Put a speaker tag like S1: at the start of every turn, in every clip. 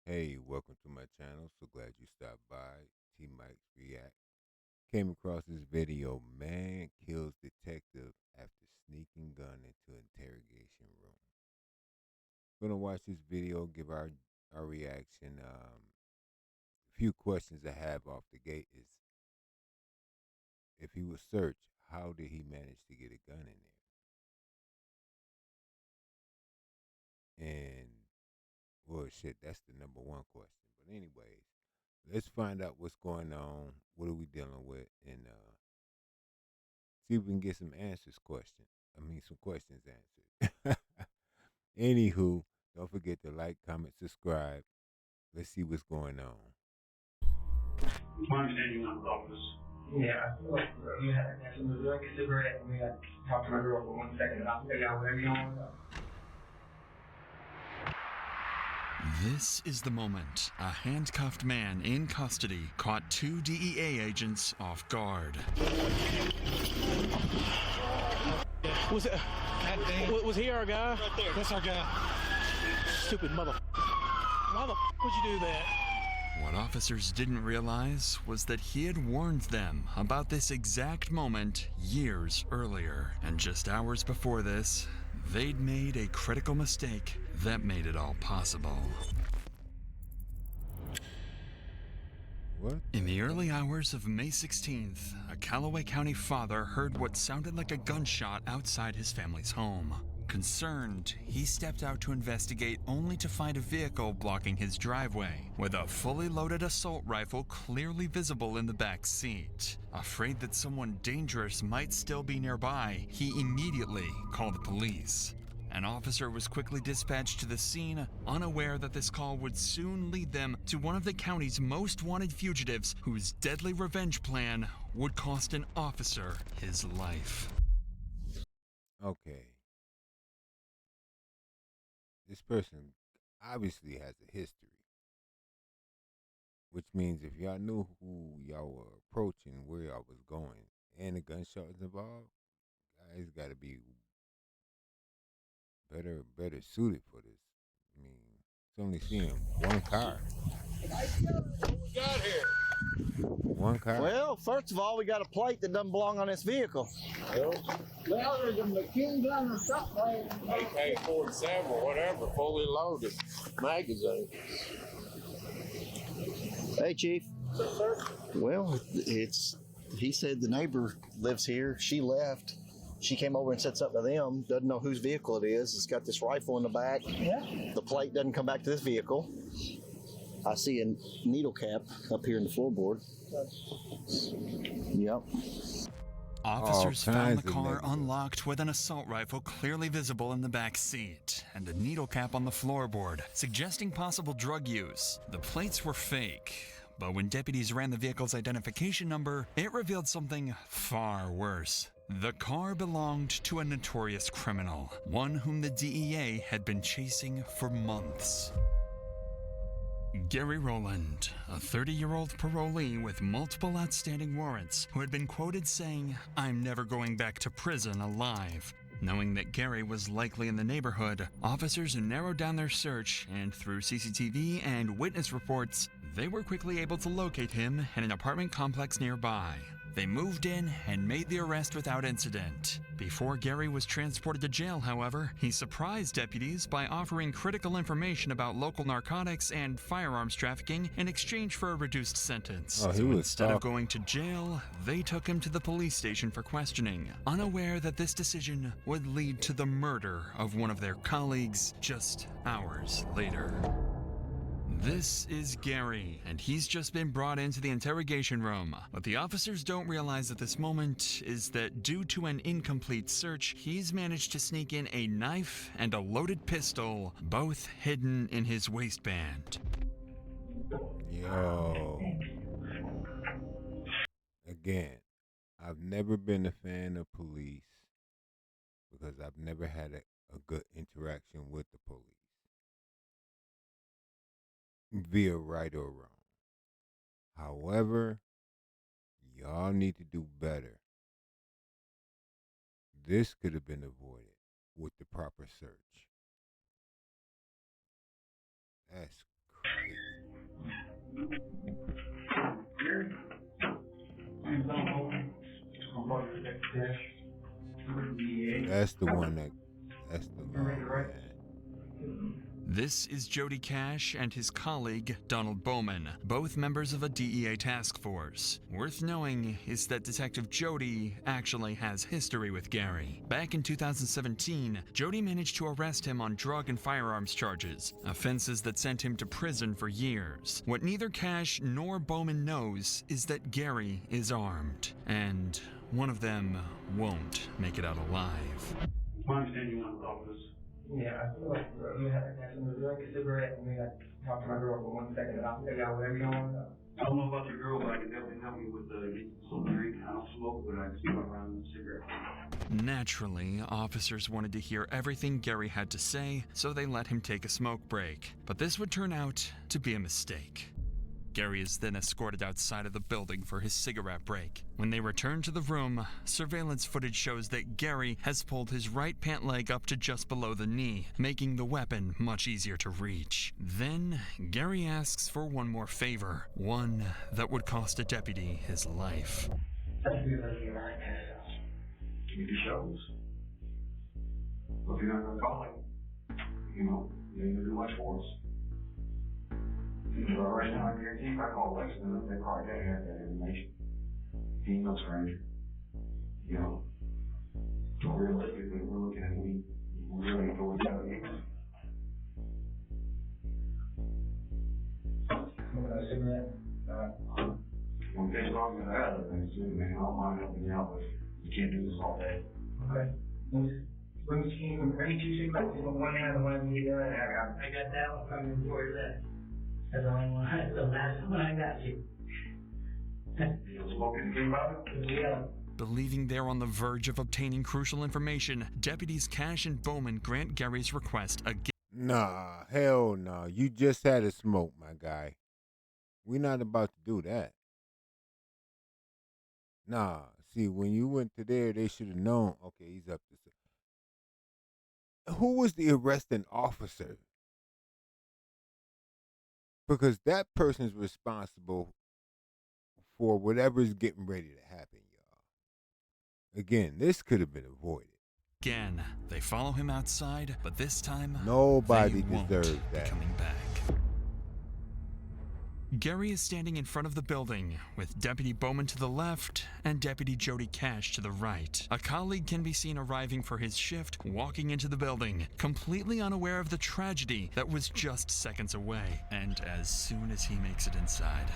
S1: Hey, welcome to my channel. So glad you stopped by. T Mike's React. Came across this video. Man kills detective after sneaking gun into interrogation room. Gonna watch this video, give our reaction. A few questions I have off the gate is if he was searched, how did he manage to get a gun in there? And well shit, that's the number one question. But anyways, let's find out what's going on. What are we dealing with? And see if we can get some answers some questions answered. Anywho, don't forget to like, comment, subscribe. Let's see what's going on.
S2: My understanding you want office. Yeah, you had like a cigarette and we had talked to my girl for 1 second and I'll figure out whatever you want.
S3: This is the moment a handcuffed man in custody caught two DEA agents off guard.
S4: Was he our guy? Right there. That's our guy. Stupid mother. Why the would you do that?
S3: What officers didn't realize was that he had warned them about this exact moment years earlier. And just hours before this, they'd made a critical mistake that made it all possible.
S1: What?
S3: In the early hours of May 16th, a Callaway County father heard what sounded like a gunshot outside his family's home. Concerned, he stepped out to investigate only to find a vehicle blocking his driveway, with a fully loaded assault rifle clearly visible in the back seat. Afraid that someone dangerous might still be nearby, he immediately called the police. An officer was quickly dispatched to the scene, unaware that this call would soon lead them to one of the county's most wanted fugitives, whose deadly revenge plan would cost an officer his life.
S1: Okay. This person obviously has a history, which means if y'all knew who y'all were approaching, where y'all was going, and the gunshot was involved, guys got to be better suited for this. I mean, it's only seeing one car.
S4: What we got here?
S1: One car.
S5: Well, first of all, we got a plate that doesn't belong on this vehicle.
S6: Well, there's a machine gun or something.
S4: AK-47 or whatever, fully loaded magazine.
S5: Hey, Chief. Well, he said the neighbor lives here. She left. She came over and said something to them. Doesn't know whose vehicle it is. It's got this rifle in the back.
S6: Yeah.
S5: The plate doesn't come back to this vehicle. I see a needle cap up here in the floorboard. Yep.
S3: Officers found the
S1: kinds of
S3: car
S1: negatives.
S3: unlocked with an assault rifle clearly visible in the back seat, and a needle cap on the floorboard, suggesting possible drug use. The plates were fake, but when deputies ran the vehicle's identification number, it revealed something far worse. The car belonged to a notorious criminal, one whom the DEA had been chasing for months. Gary Rowland, a 30-year-old parolee with multiple outstanding warrants, who had been quoted saying, "I'm never going back to prison alive." Knowing that Gary was likely in the neighborhood, officers narrowed down their search, and through CCTV and witness reports, they were quickly able to locate him in an apartment complex nearby. They moved in and made the arrest without incident. Before Gary was transported to jail, however, he surprised deputies by offering critical information about local narcotics and firearms trafficking in exchange for a reduced sentence.
S1: Oh, he
S3: So
S1: was
S3: instead of
S1: talking.
S3: going to jail, they took him to the police station for questioning, unaware that this decision would lead to the murder of one of their colleagues just hours later. This is Gary, and he's just been brought into the interrogation room. What the officers don't realize at this moment is that due to an incomplete search, he's managed to sneak in a knife and a loaded pistol, both hidden in his waistband.
S1: Yo. Again, I've never been a fan of police because I've never had a good interaction with the police, via right or wrong. However, y'all need to do better. This could have been avoided with the proper search. That's crazy. That's the one that's the law, man.
S3: This is Jody Cash and his colleague, Donald Bowman, both members of a DEA task force. Worth knowing is that Detective Jody actually has history with Gary. Back in 2017, Jody managed to arrest him on drug and firearms charges, offenses that sent him to prison for years. What neither Cash nor Bowman knows is that Gary is armed, and one of them won't make it out alive.
S2: My understanding you want to talk to us. Yeah, I feel like you had to drink a cigarette and we got to talk to my girl for 1 second and I'll figure out whatever you want. I don't know about your girl, but I can definitely help you with some drink. I don't smoke, but I can smoke around with a cigarette.
S3: Naturally, officers wanted to hear everything Gary had to say, so they let him take a smoke break. But this would turn out to be a mistake. Gary is then escorted outside of the building for his cigarette break. When they return to the room, surveillance footage shows that Gary has pulled his right pant leg up to just below the knee, making the weapon much easier to reach. Then, Gary asks for one more favor, one that would cost a deputy his life.
S2: Give me the shows. Well, if you're not going to call him, you know, you ain't going to do much for us. But right now, I guarantee if I call Lexington, they probably gotta have that information. He ain't no stranger. You know, so realistically, we're looking at we really go with that. Smoking a cigarette? I'm pissed off at that other thing too, man. I don't mind helping you out, but you can't do this all day. Okay. Bring me 2 cigarettes. One hand and one you doing. I got that one coming for you there. That's the only one. That's the last one I got you. You smoking anything about it? Yeah.
S3: Believing they're on the verge of obtaining crucial information, deputies Cash and Bowman grant Gary's request again.
S1: Nah, hell no. You just had a smoke, my guy. We're not about to do that. Nah, see, when you went to there, they should have known. Okay, he's up to. Who was the arresting officer? Because that person's responsible for whatever's getting ready to happen, y'all. Again, this could have been avoided.
S3: Again, they follow him outside, but this time,
S1: nobody
S3: they won't
S1: deserves
S3: be
S1: that.
S3: coming back. Gary is standing in front of the building, with Deputy Bowman to the left and Deputy Jody Cash to the right. A colleague can be seen arriving for his shift, walking into the building, completely unaware of the tragedy that was just seconds away. And as soon as he makes it inside,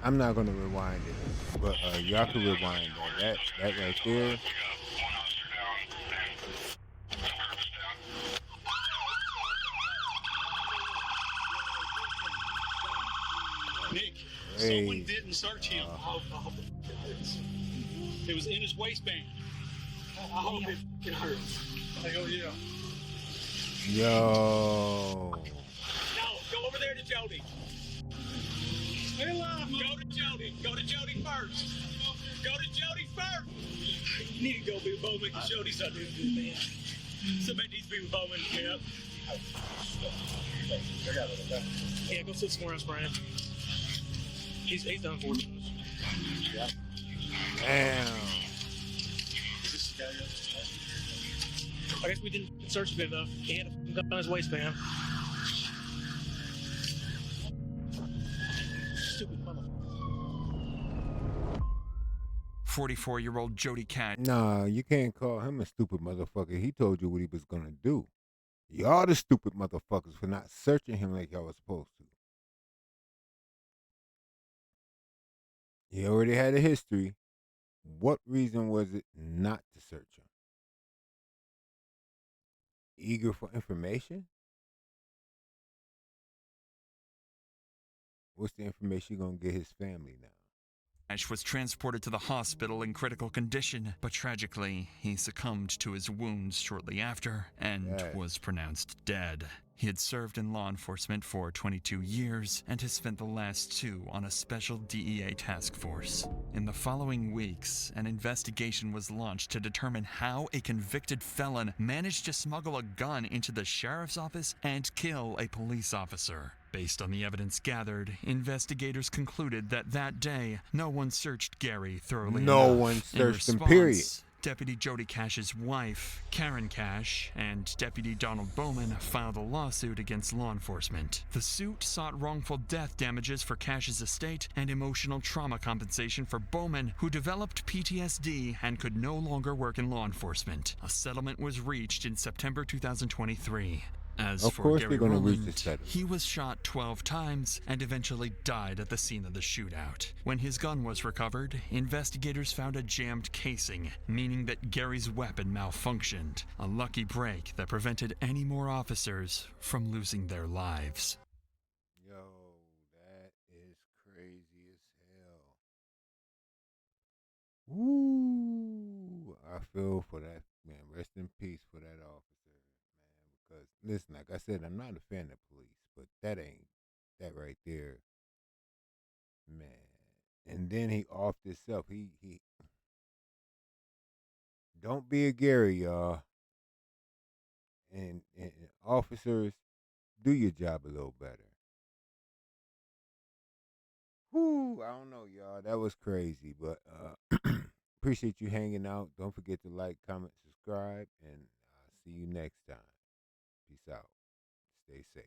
S1: I'm not gonna rewind it, but y'all can rewind that. That right there.
S4: Nick,
S1: Hey.
S4: someone didn't search him. It was in his waistband. I hope it hurt. Hell yeah.
S1: Yo.
S4: No, go over there to Jody. Stay alive, go to Jody. Go to Jody first. Go to Jody first. You need to go be with Bowman because Jody's not doing good, man. Somebody needs to be with Bowman, yep. Yeah, go sit somewhere else, Brian. He's done for us.
S1: Damn.
S4: I guess we didn't search good enough. He had a gun on his waistband. Stupid motherfucker.
S3: 44-year-old Jody Cash.
S1: Nah, you can't call him a stupid motherfucker. He told you what he was gonna do. Y'all the stupid motherfuckers for not searching him like y'all was supposed to. He already had a history. What reason was it not to search him? Eager for information? What's the information you gonna get his family now?
S3: Cash was transported to the hospital in critical condition, but tragically, he succumbed to his wounds shortly after and was pronounced dead. He had served in law enforcement for 22 years and has spent the last 2 on a special DEA task force. In the following weeks, an investigation was launched to determine how a convicted felon managed to smuggle a gun into the sheriff's office and kill a police officer. Based on the evidence gathered, investigators concluded that that day, no one searched Gary thoroughly enough.
S1: No one searched him, period.
S3: Deputy Jody Cash's wife, Karen Cash, and Deputy Donald Bowman filed a lawsuit against law enforcement. The suit sought wrongful death damages for Cash's estate and emotional trauma compensation for Bowman, who developed PTSD and could no longer work in law enforcement. A settlement was reached in September 2023. As
S1: Of
S3: for
S1: course
S3: Gary
S1: they're gonna reach
S3: Rowland,
S1: the settlement.
S3: he was shot 12 times and eventually died at the scene of the shootout. When his gun was recovered, investigators found a jammed casing, meaning that Gary's weapon malfunctioned, a lucky break that prevented any more officers from losing their lives.
S1: Yo, that is crazy as hell. Woo! I feel for that man. Rest in peace for that officer, man. Because listen, like I said, I'm not a fan of police, but that right there, man. And then he offed himself. He don't be a Gary, y'all. And officers, do your job a little better. Whoo, I don't know, y'all. That was crazy, but appreciate you hanging out. Don't forget to like, comment, subscribe, and I'll see you next time. Peace out. Stay safe.